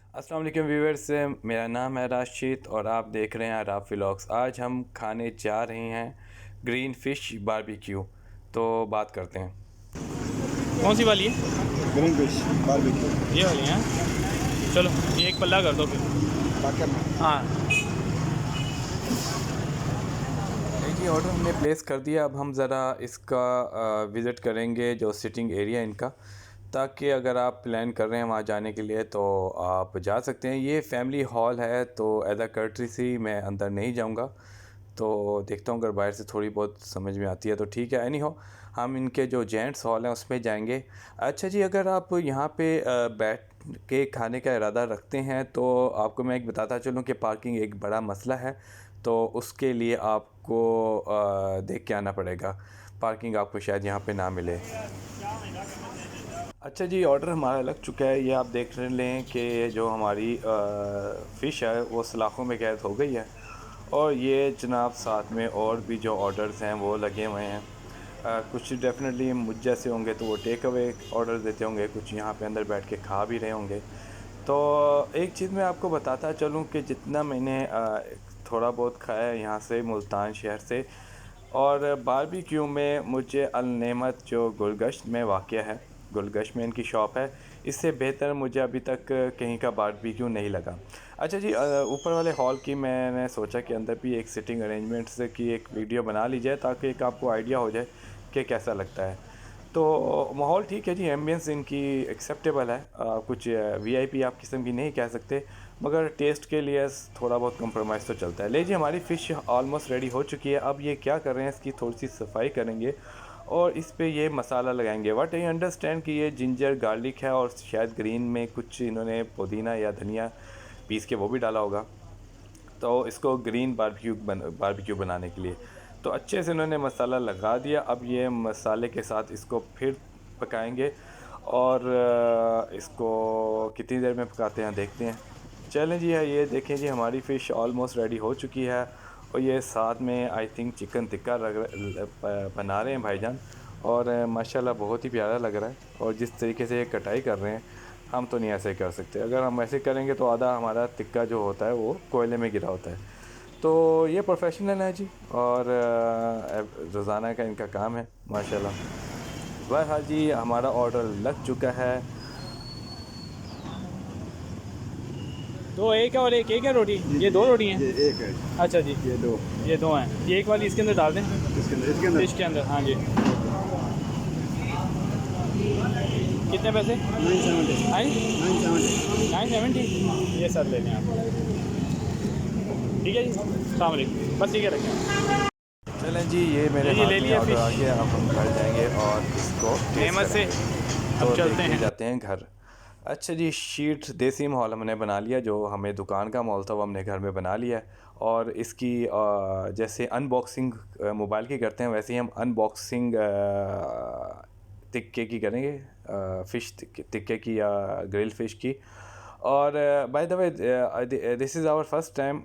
अस्सलाम वालेकुम व्यूअर्स, मेरा नाम है राशिद और आप देख रहे हैं आराफ व्लॉग्स। आज हम खाने जा रहे हैं ग्रीन फ़िश बारबेक्यू। तो बात करते हैं। कौन सी वाली है? Green fish barbecue. ये वाली हैं? चलो ये एक पल्ला कर दो फिर। बाकी हाँ। जी ऑर्डर हमने प्लेस कर दिया। अब हम ज़रा इसका विज़िट करेंगे जो सिटिंग एरिया इनका, ताकि अगर आप प्लान कर रहे हैं वहाँ जाने के लिए तो आप जा सकते हैं। ये फैमिली हॉल है तो एज अ कर्टसी मैं अंदर नहीं जाऊँगा। तो देखता हूँ अगर बाहर से थोड़ी बहुत समझ में आती है तो ठीक है। एनी हो, हम इनके जो जेंट्स हॉल हैं उसमें जाएंगे। अच्छा जी, अगर आप यहाँ पे बैठ के खाने का इरादा रखते हैं तो आपको मैं एक बताता चलूँ कि पार्किंग एक बड़ा मसला है। तो उसके लिए आपको देख के आना पड़ेगा। पार्किंग आपको शायद यहाँ पे ना मिले। अच्छा जी, ऑर्डर हमारा लग चुका है। ये आप देख रहे लें कि जो हमारी फ़िश है वो सलाखों में कैद हो गई है। और ये जनाब साथ में और भी जो ऑर्डर्स हैं वो लगे हुए हैं। कुछ डेफिनेटली मुझ जैसे होंगे तो वो टेक अवे ऑर्डर देते होंगे, कुछ यहाँ पे अंदर बैठ के खा भी रहे होंगे। तो एक चीज़ मैं आपको बताता चलूँ कि जितना मैंने थोड़ा बहुत खाया है यहाँ से मुल्तान शहर से, और बारबेक्यू में मुझे अल नेमत जो गुलगश्त में वाक़या है, गुलगश्त में इनकी शॉप है, इससे बेहतर मुझे अभी तक कहीं का बारबेक्यू नहीं लगा। अच्छा जी, ऊपर वाले हॉल की मैंने सोचा कि अंदर भी एक सिटिंग अरेंजमेंट्स की एक वीडियो बना ली जाए ताकि एक आपको आइडिया हो जाए कि कैसा लगता है। तो माहौल ठीक है जी, एम्बियंस इनकी एक्सेप्टेबल है। कुछ वीआईपी आप किस्म की नहीं कह सकते, मगर टेस्ट के लिए थोड़ा बहुत कंप्रोमाइज़ तो चलता है। ले जी, हमारी फ़िश ऑलमोस्ट रेडी हो चुकी है। अब ये क्या कर रहे हैं, इसकी थोड़ी सी सफाई करेंगे और इस पे ये मसाला लगाएंगे। व्हाट आई अंडरस्टैंड कि ये जिंजर गार्लिक है और शायद ग्रीन में कुछ इन्होंने पुदीना या धनिया पीस के वो भी डाला होगा, तो इसको ग्रीन बारबेक्यू बनाने के लिए। तो अच्छे से इन्होंने मसाला लगा दिया। अब ये मसाले के साथ इसको फिर पकाएंगे और इसको कितनी देर में पकाते हैं देखते हैं। चलें जी, है ये देखें जी, हमारी फ़िश ऑलमोस्ट रेडी हो चुकी है। और ये साथ में आई थिंक चिकन टिक्का बना रहे हैं भाईजान। और माशाल्लाह बहुत ही प्यारा लग रहा है। और जिस तरीके से ये कटाई कर रहे हैं, हम तो नहीं ऐसे कर सकते। अगर हम ऐसे करेंगे तो आधा हमारा टिक्का जो होता है वो कोयले में गिरा होता है। तो ये प्रोफेशनल है जी, और रोज़ाना का इनका काम है माशाल्लाह। बहरहाल जी, हमारा ऑर्डर लग चुका है। दो एक है और एक है रोटी। ये दो रोटी हैं? ये एक है, अच्छा जी, ये दो। ये दो हैं। ये एक वाली इसके अंदर डाल दें, इसके अंदर फिश के अंदर। हाँ जी। कितने पैसे? 970। हाँ 970। 970। ये सर ले लें आप। ठीक है जी, अस्सलाम वालेकुम। बस ठीक है, रखें। चलें जी, ये मेरे ये हाथ ले में लिया ऑर्डर आ फिश गया। अब हम घर जाएंगे और इसको टेस्ट नेमत से। करेंगे। अब तो चलते लेके हैं। जाते हैं घर। अच्छा जी, शीट देसी माहौल हमने बना लिया। जो हमें दुकान का माहौल था वो हमने घर में बना लिया है। और इसकी जैसे अनबॉक्सिंग मोबाइल की करते हैं, वैसे ही हम अनबॉक्सिंग टिक्के की करेंगे, फ़िश टिक्के की या ग्रिल फ़िश की। और by the way, this is our first time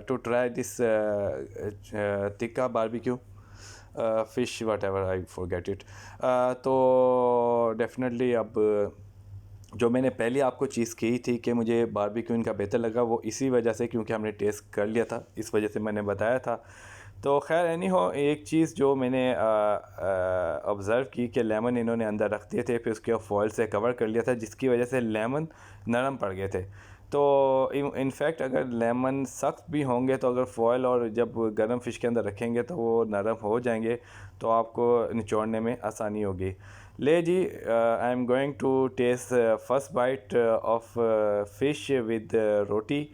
to try this tikka barbecue fish whatever I forget it. तो डेफिनेटली अब जो मैंने पहले आपको चीज़ कही थी कि मुझे बारबेक्यू इनका बेहतर लगा, वो इसी वजह से क्योंकि हमने टेस्ट कर लिया था, इस वजह से मैंने बताया था। तो खैर एनी हो, एक चीज़ जो मैंने ऑब्ज़र्व की कि लेमन इन्होंने अंदर रख दिए थे, फिर उसके फॉइल से कवर कर लिया था, जिसकी वजह से लेमन नरम पड़ गए थे। तो इनफैक्ट अगर लेमन सख्त भी होंगे तो अगर फॉइल और जब गर्म फ़िश के अंदर रखेंगे तो वो नरम हो जाएंगे, तो आपको निचोड़ने में आसानी होगी। ले जी, I am going to test first bite of fish with roti.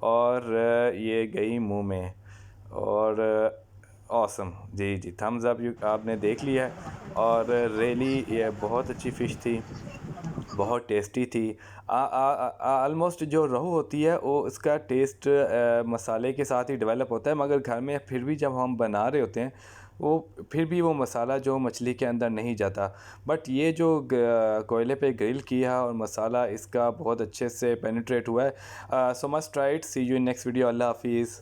और ये गई मुंह में। और ऑसम जी जी, थम्स अप। यू आपने देख लिया है। और रियली ये बहुत अच्छी फ़िश थी, बहुत टेस्टी थी। ऑलमोस्ट जो रोहू होती है वो इसका टेस्ट मसाले के साथ ही डेवलप होता है, मगर घर में फिर भी जब हम बना रहे होते हैं वो फिर भी वो मसाला जो मछली के अंदर नहीं जाता। बट ये जो कोयले पे ग्रिल किया और मसाला इसका बहुत अच्छे से पेनिट्रेट हुआ है। So must try it. See you in next video. अल्लाह हाफिज़।